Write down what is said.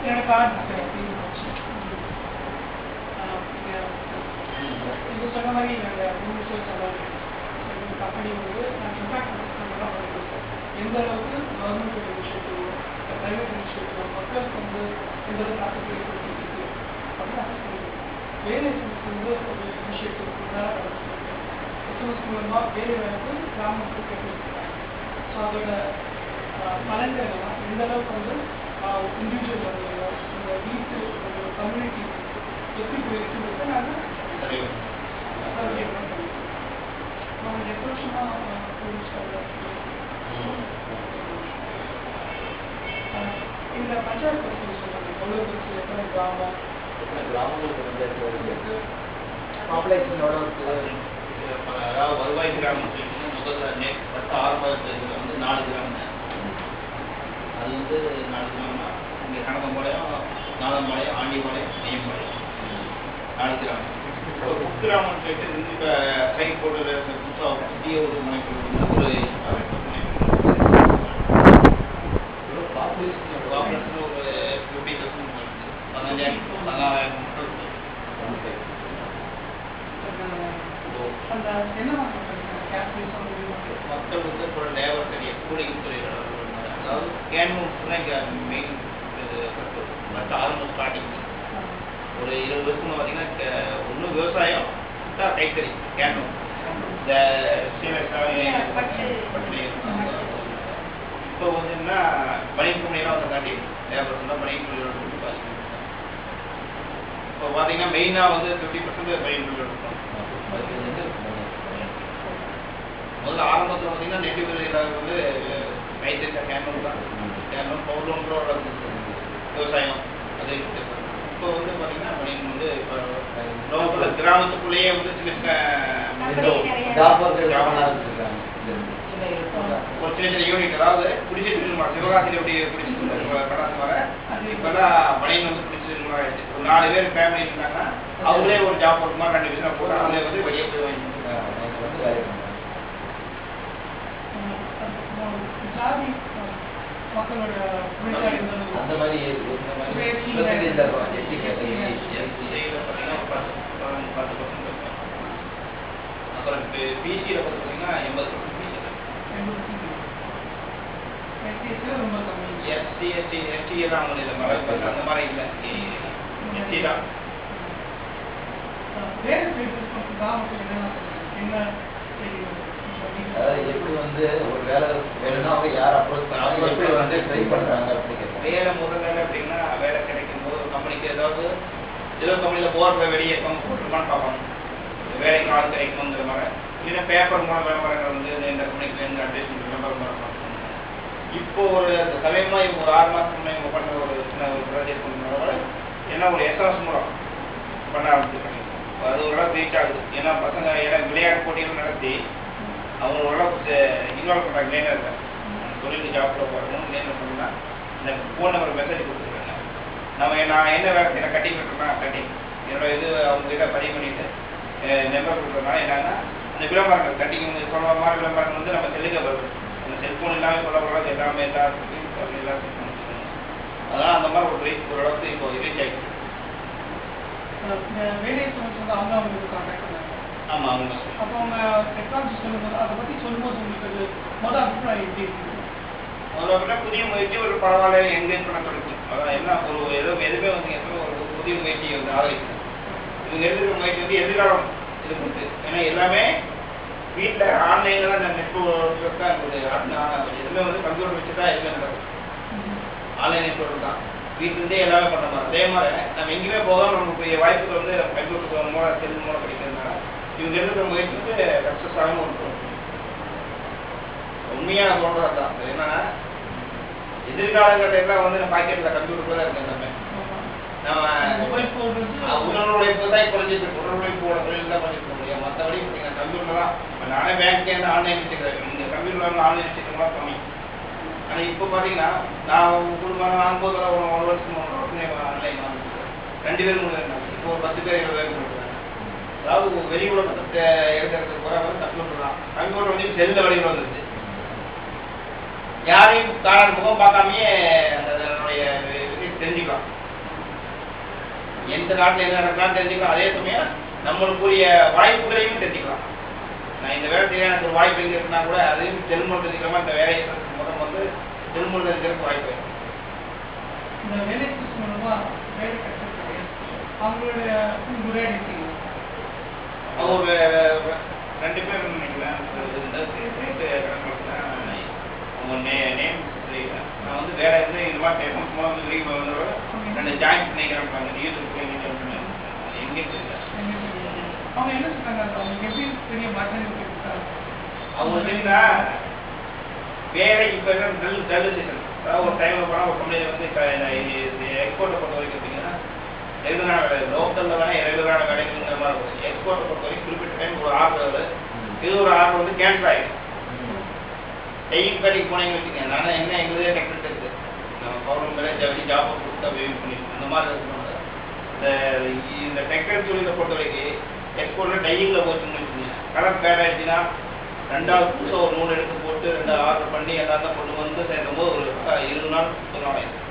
எனக்கு இது சொன்ன மாதிரி நாங்கள் 3 ரிசர்ச் அதாவது எங்கள் கம்பெனி வந்து நாங்கள் இம்பாக்ட் பண்ணலாம் பண்ணிருக்கோம். எந்த அளவுக்கு கவர்மெண்ட் இனிஷியேட்டிவ் ப்ரைவேட் இனிஷியேட்டிவ் மக்களுக்கு வந்து எந்த அளவுக்கு தாக்கத்தை ஏற்படுத்திருக்கு அப்படின்னு அசஸ் பண்ணியிருக்கோம். வேலை வந்து ஒரு இனிஷியேட்டிவ் நடத்திருக்கேன். எஸ்எம்எஸ் மூலமாக வேலை வாய்ப்பு கிராமத்துக்கு கேட்டுருக்காங்க. ஸோ அதோட பலன்கள் எல்லாம் எந்த அளவுக்கு வந்து இண்டிவிஜுவல் வகையிலோ இந்த வீட்டு கம்யூனிட்டி எப்படி போயிருக்குன்றது நாங்கள் சர்வே பண்ணிருக்கோம். நாங்கள் 8 வருஷமாக இந்த பஞ்சாயத்து பற்றி சொல்லுவாங்க. எவ்வளோ பெருசு எத்தனை கிராமங்களுக்கு பாப்புலேஷனோட அதாவது வருவாய் கிராமம் முதல்ல ஆரம்பத்தில் வந்து 4 கிராமம். அது வந்து 4 கிராமம்னா இங்கே கணக்கம்பாளையம், நாதம்பாளையம், ஆண்டிபாளையம், நெய்யம்பாளையம் 4 கிராமம். இப்போ குக்கிராமம் சொல்லிட்டு இப்போ சைட் போட்டு புதுசாக புதிய ஒரு முனைப்பு ஒரு பாப்புலேஷன் ஒரு 50,000 15,000 மக்கள் வந்து இப்போ லேபர் தெரிய கூலிங் துறையில் அதாவது கேன்வூன் மெயின் மற்ற ஆரம்ப ஸ்டார்டிங் ஒரு 20 வருஷமா பார்த்தீங்கன்னா ஒன்றும் விவசாயம் கைத்தறி கேன்வூன் இந்த இப்போ வந்து என்ன பனியன் கம்பெனிலாம் வந்து தாண்டி லேபர் தான் பனியன் கம்பெனியோட பாதிக்கும். இப்போ பார்த்தீங்கன்னா மெயினாக வந்து 50% பனியன் கம்பெனியோட இருக்கும். முதல்ல ஆரம்பத்தில் பார்த்தீங்கன்னா நெட்டு வந்து கைத்தறி கேன்வூன் தான் கேன்வூன் பவுடர் விவசாயம் அது இப்போ வந்து பார்த்தீங்கன்னா பனியன் வந்து இப்போ கிராமத்துக்குள்ளேயே வந்து சின்ன ஒரு சின்ன சின்ன யூனிட் அதாவது பிடிச்சிட்டு சிவகாசியில் எப்படி பிடிச்சிட்டு கடாசி வர இப்போல்லாம் பனியன் வந்து பிடிச்சிட்டு ஆயிடுச்சு. ஒரு 4 பேர் ஃபேமிலி இருந்தாங்கன்னா அவங்களே ஒரு ஜாப் போட்டுமா 2 பிஸ்னஸ் போட்டு அவங்களே வந்து வெளியே போய் வாங்கிட்டு அந்த மாதிரி அப்புறம் பிசியில் பார்த்தீங்கன்னா 80% எஸ்சி எஸ்டி எஸ்டி எல்லாம் அவங்க இல்லை அந்த மாதிரி இல்லை எஸ்டி தான். எப்படி வந்து ஒரு வேலை வேணும்னா அவங்க யார் அப்ரோச் பண்ணாங்க எப்படி வந்து ட்ரை பண்ணுறாங்க அப்படிங்கிறது வேலை முதல்ல அப்படின்னா வேலை கிடைக்கும் போது ஒரு கம்பெனிக்கு ஏதாவது கம்பெனியில் போகிற வெளியேற்றம் போட்டுருக்கான்னு பார்ப்பாங்க. வேலைக்கு ஆள் கிடைக்கணுங்கிற மாதிரி இல்லைன்னா பேப்பர் மூலம் விளம்பரங்கள் வந்து இந்த கம்பெனிக்கு இந்த அட்வர்டைஸ்மெண்ட் விளம்பரம் பார்ப்பாங்க. இப்போ ஒரு சமயமாக இப்போ ஒரு 6 மாதத்துக்கு முன்னாடி இவங்க பண்ணுற ஒரு சின்ன ஒரு ப்ராஜெக்ட் பண்ணுறதோட ஏன்னா ஒரு எஸ்எம்எஸ் மூலம் பண்ண ஆரம்பிச்சிருக்காங்க. அது ஓரளவுக்கு ரீச் ஆகுது. ஏன்னா பசங்க ஏன்னா விளையாட்டு போட்டிகள் நடத்தி அவங்க ஓரளவுக்கு இன்வால்வ் பண்ணுறாங்க. லேனர் தொழிலுக்கு ஜாப்பில் போகிறோம் லேனர் பண்ணால் இந்த ஃபோன் நம்பர் மெசேஜ் கொடுத்துருக்காங்க. நான் என்ன வேலை செய்யணும் கட்டிங் கட்டுறேன்னா கட்டிங் என்னோட இது அவங்ககிட்ட பதிவு பண்ணிவிட்டு நம்பர் கொடுக்குறதுனால என்னன்னா அந்த விளம்பரங்கள் கட்டிங் சொல்கிற மாதிரி விளம்பரங்கள் வந்து நம்ம தெளிக்க வருது. அந்த செல்ஃபோன் எல்லாமே சொல்லக்கூடாது எல்லாமே எல்லாத்துக்கும் அதனால் அந்த மாதிரி ஒரு ஓரளவுக்கு இப்போ ரீச் ஆகிடுச்சு. ஆமாம் அவங்க அப்போ அவங்க டெக்னாலஜி சொல்லும்போது அதை பற்றி சொல்லும்போது உங்களுக்கு அது முதல் அபிப்பிராயம் எப்படி இருக்குது? முதல்ல புதிய முயற்சி ஒரு பரவாயில்ல என்கரேஜ் பண்ண தொடங்கும். அதான் என்ன ஒரு எதுவுமே வந்து ஒரு புதிய முயற்சியை வந்து ஆதரிக்கும். இவங்க எடுத்துக்கிற முயற்சி வந்து எதிர்காலம் இருக்குது. ஏன்னா எல்லாமே வீட்டில் ஆன்லைனில் தான் இந்த நெட்வொர்க் தான் இருக்குது. எதுவுமே வந்து கம்ப்யூட்டர் வச்சு தான் எதுவுமே நடக்கும். ஆன்லைன் நெட்வொர்க் தான் வீட்டிலேருந்தே எல்லாமே பண்ண மாதிரி. அதே மாதிரி நம்ம எங்கேயுமே போகாமல் நமக்கு வாய்ப்புகள் வந்து கம்ப்யூட்டர் மூலம் செல் மூலம் கிடைக்கிறதுனால இவங்க எடுக்கிற முயற்சி வந்து சக்ஸஸ் ஆகும் ஒரு உண்மையாக சொல்கிறது தான். என்னன்னா எதிர்காலங்கள் எல்லாம் வந்து நம்ம பாக்கெட்டில் கம்ப்யூட்டர் தான் இருக்கு. எல்லாமே நம்ம உடல் உழைப்பு தான் குறைஞ்சிட்டு உடல் உழைப்போட தொழில் தான் பண்ணிட்டு முடியும். மற்றபடி பார்த்தீங்கன்னா கம்ப்யூட்டர் தான். இப்போ நானே பேங்க்கே இருந்து ஆன்லைன் வச்சுக்கிறேன். இந்த கம்ப்யூட்டர் ஆன்லைன் வச்சுக்கிறோம் கம்மி. ஆனால் இப்போ பார்த்தீங்கன்னா நான் குடும்பம் வாங்கும்போது ஒரு 1 வருஷம் 1.5 வருஷம் ஆன்லைன் வாங்கிக்கிறேன். 2 பேர் 3 பேர் இப்போ ஒரு 10 பேர் 20 பேர் கொடுக்குறாங்க. அதாவது வெளி உலகத்தை எடுக்கிறதுக்கு போகிற வந்து கம்ப்யூட்டர் தான். கம்ப்யூட்டர் வந்து செல்ல வழியில் வந்துருச்சு. யாரையும் காரணம் முகம் பார்க்காமையே அதனுடைய தெரிஞ்சுக்கலாம். எந்த நாட்டில் என்ன நடக்கலாம் தெரிஞ்சுக்கலாம். அதே சமயம் நம்மளுக்குரிய வாய்ப்புகளையும் தெரிஞ்சுக்கலாம். நான் இந்த வேலை செய்ய எனக்கு ஒரு வாய்ப்பு எங்கே இருக்குன்னா கூட அதையும் தெலுங்கு தெரிஞ்சுக்கலாமா இந்த வேலையை முதல் வந்து தெலுங்கு தெரிஞ்சுக்கிறதுக்கு வாய்ப்பு. இந்த வேலை மூலமா வேலை கற்றுக்கிறது அவங்களுடைய முறையீடு அவங்க ஒரு 2 பேர் நினைக்கிறேன். அவங்க நேம் தெரியல. நான் வந்து வேலை வந்து இந்த மாதிரி பேசணும் சும்மா வந்து வெளியே வந்தவரை 2 ஜாயின் பண்ணிக்கிறாங்க யூடியூப் எங்கே தெரியல. அவங்க என்ன சொல்றாங்க அவங்க எப்படி பெரிய மாற்றம் அவங்க தெரியுதா வேலை இப்போ டல் சீசன். அதாவது ஒரு டைமில் போனால் ஒரு கம்பெனியில் வந்து இப்போ எக்ஸ்போர்ட்டை பொறுத்த வரைக்கும் பார்த்தீங்கன்னா ரெகுலரான வேலை லோக்கலில் வேணால் ரெகுலரான வேலைங்கிற மாதிரி இருக்கும். எக்ஸ்போர்ட்டை பொறுத்த வரைக்கும் குறிப்பிட்ட டைம் ஒரு ஆர்டர் இது ஒரு ஆர்டர் வந்து கேன்சல் ஆகிடும். டைம் கடைக்கு போனீங்கன்னு வச்சுக்கோங்க. நான் என்ன எங்களுதே டெக்னிக் இருக்குது. நம்ம கவர்மெண்ட் வேலை ஜாப்பை கொடுத்தா வெயிட் பண்ணிருக்கோம். அந்த மாதிரி இருக்கணும். இந்த டெக்னிக்கல் தொழிலை பொறுத்த வரைக்கும் எக்ஸ்போர்ட்டில் டையிங்கில் போச்சுன்னு வச்சுக்கோங்க. கலர் பேட் ஆகிடுச்சுன்னா 2வது புதுசாக ஒரு 3 எடுத்து போட்டு 2 ஆர்டர் பண்ணி எல்லாத்தையும் கொண்டு வந்து சேர்க்கும் போது ஒரு 20 நாள் 30 நாள் ஆகிடும்.